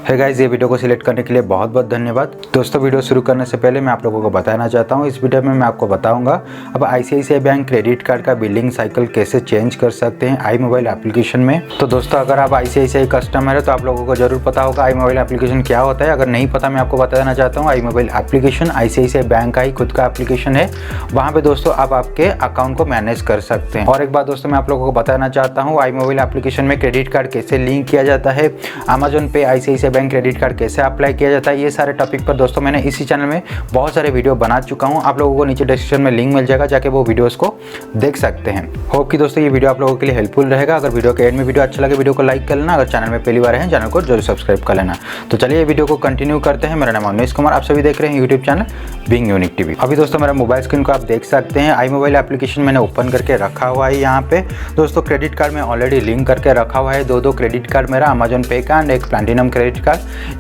है गाइस, ये वीडियो को सिलेक्ट करने के लिए बहुत बहुत धन्यवाद। दोस्तों, वीडियो शुरू करने से पहले मैं आप लोगों को बताना चाहता हूँ, इस वीडियो में मैं आपको बताऊंगा अब आईसीआईसीआई बैंक क्रेडिट कार्ड का बिलिंग साइकिल कैसे चेंज कर सकते हैं आई मोबाइल एप्लीकेशन में। तो दोस्तों, अगर आप आईसीआईसीआई कस्टमर है तो आप लोगों को जरूर पता होगा आई मोबाइल एप्लीकेशन क्या होता है। अगर नहीं पता, मैं आपको बताना चाहता हूँ, आई मोबाइल एप्लीकेशन आईसीआईसीआई बैंक का ही खुद का एप्लीकेशन है। वहाँ पे दोस्तों आप आपके अकाउंट को मैनेज कर सकते हैं। और एक बात दोस्तों, मैं आप लोगों को बताना चाहता हूँ, आई मोबाइल एप्लीकेशन में क्रेडिट कार्ड कैसे लिंक किया जाता है, अमेजन पे आईसीआईसीआई बैंक क्रेडिट कार्ड कैसे अप्लाई किया जाता है, ये सारे टॉपिक पर दोस्तों मैंने इसी चैनल में बहुत सारे वीडियो बना चुका हूं। आप लोगों को नीचे डिस्क्रिप्शन में लिंक मिल जाएगा, जाके वो वीडियोस को देख सकते हैं। होप कि दोस्तों ये वीडियो आप लोगों के लिए हेल्पफुल रहेगा। अगर वीडियो के एंड में वीडियो अच्छा लगे, वीडियो को लाइक कर लेना। अगर चैनल में पहली बार है, चैनल को जरूर सब्सक्राइब कर लेना। तो चलिए वीडियो को कंटिन्यू करते हैं। मेरा नाम अनिश कुमार, आप सभी देख रहे हैं YouTube channel being unique TV. अभी दोस्तों मेरा मोबाइल स्क्रीन को आप देख सकते हैं, आई मोबाइल एप्लीकेशन मैंने ओपन करके रखा हुआ है। यहाँ पे दोस्तों क्रेडिट कार्ड में ऑलरेडी लिंक करके रखा हुआ है, दो क्रेडिट कार्ड मेरा अमेजन पे का एंड एक प्लैटिनम क्रेडिट कार्ड।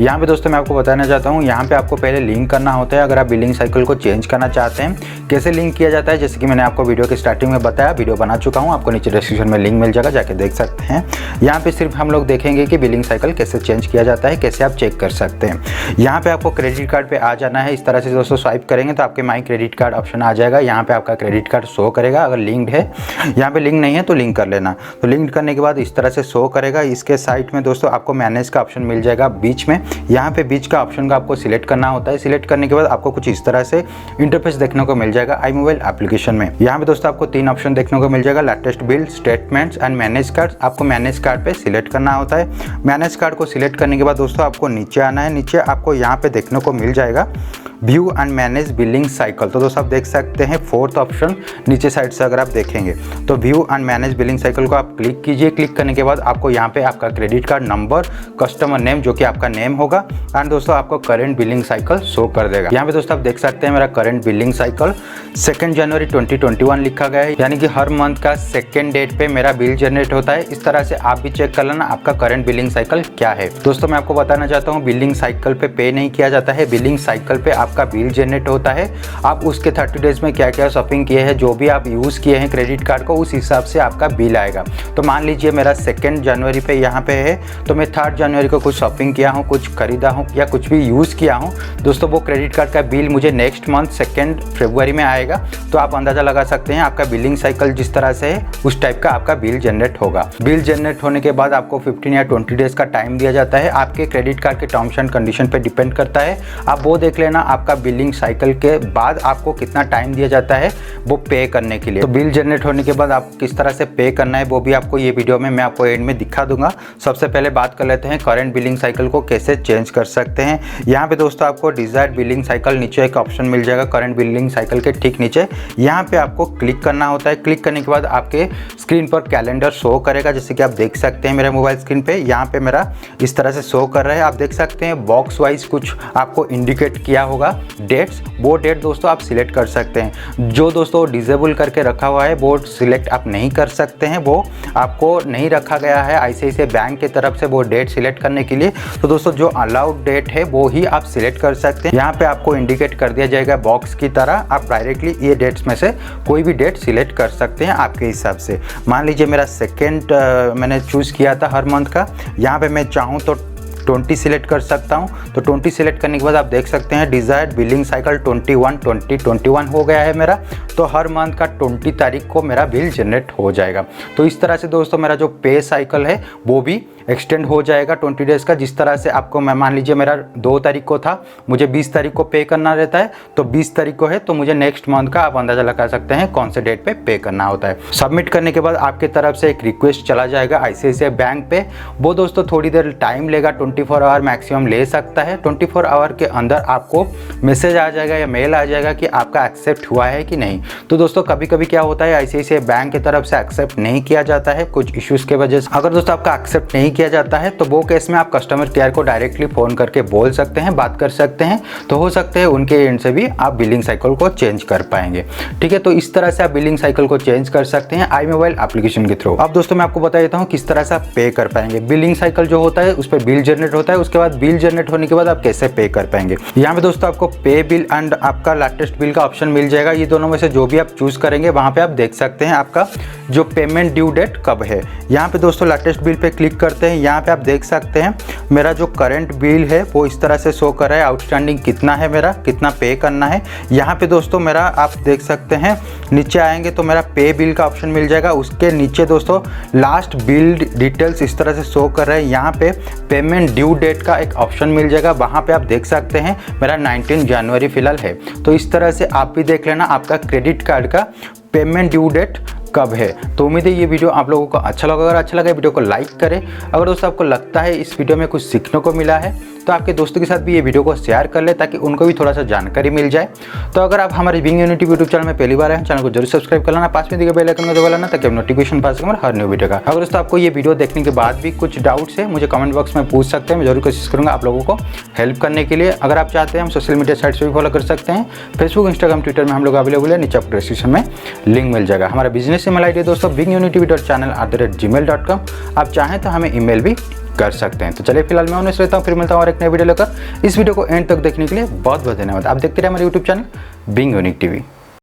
यहाँ पे दोस्तों मैं आपको बताना चाहता हूँ, यहाँ पे आपको पहले लिंक करना होता है। अगर आप बिलिंग साइकिल को चेंज करना चाहते हैं, कैसे लिंक किया जाता है, जैसे कि मैंने आपको वीडियो के स्टार्टिंग में बताया, वीडियो बना चुका हूँ, आपको नीचे डिस्क्रिप्शन में लिंक मिल जाएगा, जाके देख सकते हैं। यहाँ पे सिर्फ हम लोग देखेंगे कि बिलिंग साइकिल कैसे चेंज किया जाता है, कैसे आप चेक कर सकते हैं। यहाँ पे आपको क्रेडिट कार्ड पे आ जाना है। इस तरह से दोस्तों स्वाइप करेंगे तो आपके माई क्रेडिट कार्ड ऑप्शन आ जाएगा। यहाँ पे आपका क्रेडिट कार्ड शो करेगा, अगर लिंक्ड है। यहाँ पे लिंक नहीं है तो लिंक कर लेना। तो लिंक करने के बाद इस तरह से शो करेगा। इसके साइड में दोस्तों आपको मैनेज का ऑप्शन मिल जाएगा बीच में। यहाँ पे बीच का ऑप्शन का आपको सिलेक्ट करना होता है। सिलेक्ट करने के बाद आपको कुछ इस तरह से इंटरफेस देखने को मिल जाएगा आई मोबाइल एप्लीकेशन में। यहाँ पे दोस्तों आपको 3 ऑप्शन देखने को मिल जाएगा, latest bill, statements and manage card. आपको मैनेज कार्ड पे सिलेक्ट करना होता है। मैनेज कार्ड को सिलेक्ट करने के बाद दोस्तों आपको नीचे आना है। नीचे आपको यहाँ पे देखने को मिल जाएगा view and manage billing cycle. तो दोस्तों आप देख सकते हैं 4th ऑप्शन नीचे साइड से अगर आप देखेंगे तो view and manage billing cycle को आप क्लिक कीजिए। क्लिक करने के बाद आपको यहाँ पे आपका credit card number, customer name जो कि आपका नेम होगा, एंड दोस्तों आपको करंट बिलिंग साइकिल शो कर देगा। यहाँ पे दोस्तों आप देख सकते हैं मेरा करंट बिलिंग साइकिल 2 जनवरी 2021 लिखा गया है, यानी कि हर मंथ का 2nd डेट पे मेरा बिल जनरेट होता है। इस तरह से आप भी चेक कर लेना आपका करंट बिलिंग साइकिल क्या है। दोस्तों मैं आपको बताना चाहता हूँ, बिलिंग साइकिल पे नहीं किया जाता है, बिलिंग साइकिल पे आपका बिल जनरेट होता है। आप उसके 30 डेज में क्या क्या शॉपिंग किए हैं, जो भी आप यूज़ किए हैं क्रेडिट कार्ड को, उस हिसाब से आपका बिल आएगा। तो मान लीजिए मेरा 2 जनवरी पे यहाँ पे है, तो मैं 3 जनवरी को कुछ शॉपिंग किया हूँ, कुछ खरीदा हूँ या कुछ भी यूज़ किया हूँ दोस्तों, वो क्रेडिट कार्ड का बिल मुझे नेक्स्ट मंथ 2 फरवरी में आएगा। तो आप अंदाज़ा लगा सकते हैं आपका बिलिंग साइकिल जिस तरह से है उस टाइप का आपका बिल जनरेट होगा। बिल जनरेट होने के बाद आपको 15 या 20 डेज का टाइम दिया जाता है। आपके क्रेडिट कार्ड के टर्म्स एंड कंडीशन पे डिपेंड करता है, आप वो देख लेना। आपका बिलिंग साइकिल के बाद आपको कितना टाइम दिया जाता है वो पे करने के लिए। तो बिल जनरेट होने के बाद आपको किस तरह से पे करना है वो भी आपको ये वीडियो में मैं आपको एंड में दिखा दूंगा। सबसे पहले बात कर लेते हैं करंट बिलिंग साइकिल को कैसे चेंज कर सकते हैं। यहाँ पे दोस्तों आपको डिजायर्ड बिलिंग साइकिल नीचे एक ऑप्शन मिल जाएगा, करंट बिलिंग साइकिल के ठीक नीचे। यहाँ पे आपको क्लिक करना होता है। क्लिक करने के बाद आपके स्क्रीन पर कैलेंडर शो करेगा, जैसे कि आप देख सकते हैं मेरे मोबाइल स्क्रीन पे यहाँ पे मेरा इस तरह से शो कर रहा है। आप देख सकते हैं बॉक्स वाइज कुछ आपको इंडिकेट किया होगा डेट्स, वो डेट दोस्तों आप सिलेक्ट कर सकते हैं। जो दोस्तों डिसेबल करके रखा हुआ है वो सिलेक्ट आप नहीं कर सकते हैं, वो आपको नहीं रखा गया है आईसीआईसीआई बैंक की तरफ से वो डेट सिलेक्ट करने के लिए। तो दोस्तों जो अलाउड डेट है वो ही आप सिलेक्ट कर सकते हैं। यहाँ पे आपको इंडिकेट कर दिया जाएगा बॉक्स की तरह, आप डायरेक्टली ये डेट्स में से कोई भी डेट सिलेक्ट कर सकते हैं आपके हिसाब से। मान लीजिए मेरा 2 मैंने चूज़ किया था हर मंथ का, यहाँ पे मैं चाहूँ तो 20 सिलेक्ट कर सकता हूं। तो 20 सिलेक्ट करने के बाद आप देख सकते हैं डिजायर्ड बिलिंग साइकिल 2021 हो गया है मेरा। तो हर मंथ का 20 तारीख को मेरा बिल जनरेट हो जाएगा। तो इस तरह से दोस्तों मेरा जो पे साइकिल है वो भी एक्सटेंड हो जाएगा 20 डेज़ का। जिस तरह से आपको मैं मान लीजिए मेरा 2 तारीख को था, मुझे 20 तारीख को पे करना रहता है, तो 20 तारीख को है तो मुझे नेक्स्ट मंथ का आप अंदाज़ा लगा सकते हैं कौन से डेट पे करना होता है। सबमिट करने के बाद आपके तरफ से एक रिक्वेस्ट चला जाएगा आईसीआईसीआई बैंक पे। वो दोस्तों थोड़ी देर टाइम लेगा, 24 आवर मैक्सिमम ले सकता है। 24 आवर के अंदर आपको मैसेज आ जाएगा या मेल आ जाएगा कि आपका एक्सेप्ट हुआ है कि नहीं। तो दोस्तों कभी कभी क्या होता है आईसीआईसीआई बैंक की तरफ से एक्सेप्ट नहीं किया जाता है कुछ इश्यूज़ के वजह से। अगर दोस्तों आपका एक्सेप्ट नहीं किया जाता है तो वो केस में आप कस्टमर केयर को डायरेक्टली फ़ोन करके बोल सकते हैं, बात कर सकते हैं। तो हो सकते हैं उनके एंड से भी आप बिलिंग साइकिल को चेंज कर पाएंगे। ठीक है, तो इस तरह से आप बिलिंग साइकिल को चेंज कर सकते हैं आई मोबाइल एप्लीकेशन के थ्रू। अब दोस्तों मैं आपको बता देता हूँ किस तरह से आप पे कर पाएंगे। बिलिंग साइकिल जो होता है उस पर बिल जनरेट होता है, उसके बाद बिल जनरेट होने के बाद आप कैसे पे कर पाएंगे। यहाँ पे दोस्तों आपको पे बिल एंड आपका लेटेस्ट बिल का ऑप्शन मिल जाएगा। ये दोनों में से जो भी आप चूज करेंगे वहाँ पे आप देख सकते हैं आपका जो पेमेंट ड्यू डेट कब है। यहाँ पे दोस्तों लेटेस्ट बिल पे क्लिक करते हैं, यहाँ पे आप देख सकते हैं मेरा जो करंट बिल है वो इस तरह से शो कर रहा है। आउटस्टैंडिंग कितना है, मेरा कितना पे करना है। यहाँ पे दोस्तों मेरा आप देख सकते हैं, नीचे आएंगे तो मेरा पे बिल का ऑप्शन मिल जाएगा। उसके नीचे दोस्तों लास्ट बिल डिटेल्स इस तरह से शो कर रहे हैं। यहाँ पे पेमेंट ड्यू डेट का एक ऑप्शन मिल जाएगा, वहाँ पे आप देख सकते हैं मेरा 19 जनवरी फिलहाल है। तो इस तरह से आप भी देख लेना आपका क्रेडिट कार्ड का पेमेंट ड्यू डेट कब है। तो उम्मीद है ये वीडियो आप लोगों को अच्छा लगा। अगर अच्छा लगा वीडियो को लाइक करें। अगर दोस्तों आपको लगता है इस वीडियो में कुछ सीखने को मिला है तो आपके दोस्तों के साथ भी ये वीडियो को शेयर कर ले, ताकि उनको भी थोड़ा सा जानकारी मिल जाए। तो अगर आप हमारे बिंग यूनिटी यूट्यूब चैनल में पहली बार हैं, चैनल को जरूर सब्सक्राइब कर लेना, पास में दिए बेल आइकन को दबा लेना, ताकि आप नोटिफिकेशन पा सकें हर न्यू वीडियो का। अगर दोस्तों आपको ये वीडियो देखने के बाद भी कुछ डाउट्स है मुझे कमेंट बॉक्स में पूछ सकते हैं। मैं जरूर कोशिश करूँगा आप लोगों को हेल्प करने के लिए। अगर आप चाहते हैं हम सोशल मीडिया साइट्स पर भी फॉलो कर सकते हैं, फेसबुक, इंस्टाग्राम, ट्विटर में हम लोग अवेलेबल है। नीचे आपको डिस्क्रिप्शन में लिंक मिल जाएगा। हमारा बिजनेस ईमेल आईडी दोस्तों bingunityvideo@gmail.com। आप चाहें तो हमें ईमेल भी कर सकते हैं। तो चलिए फिलहाल मैं उन्हें रहता हूँ, फिर मिलता हूँ और एक नई वीडियो लेकर। इस वीडियो को एंड तक देखने के लिए बहुत बहुत धन्यवाद। आप देखते रहे हमारे YouTube channel Being Unique TV.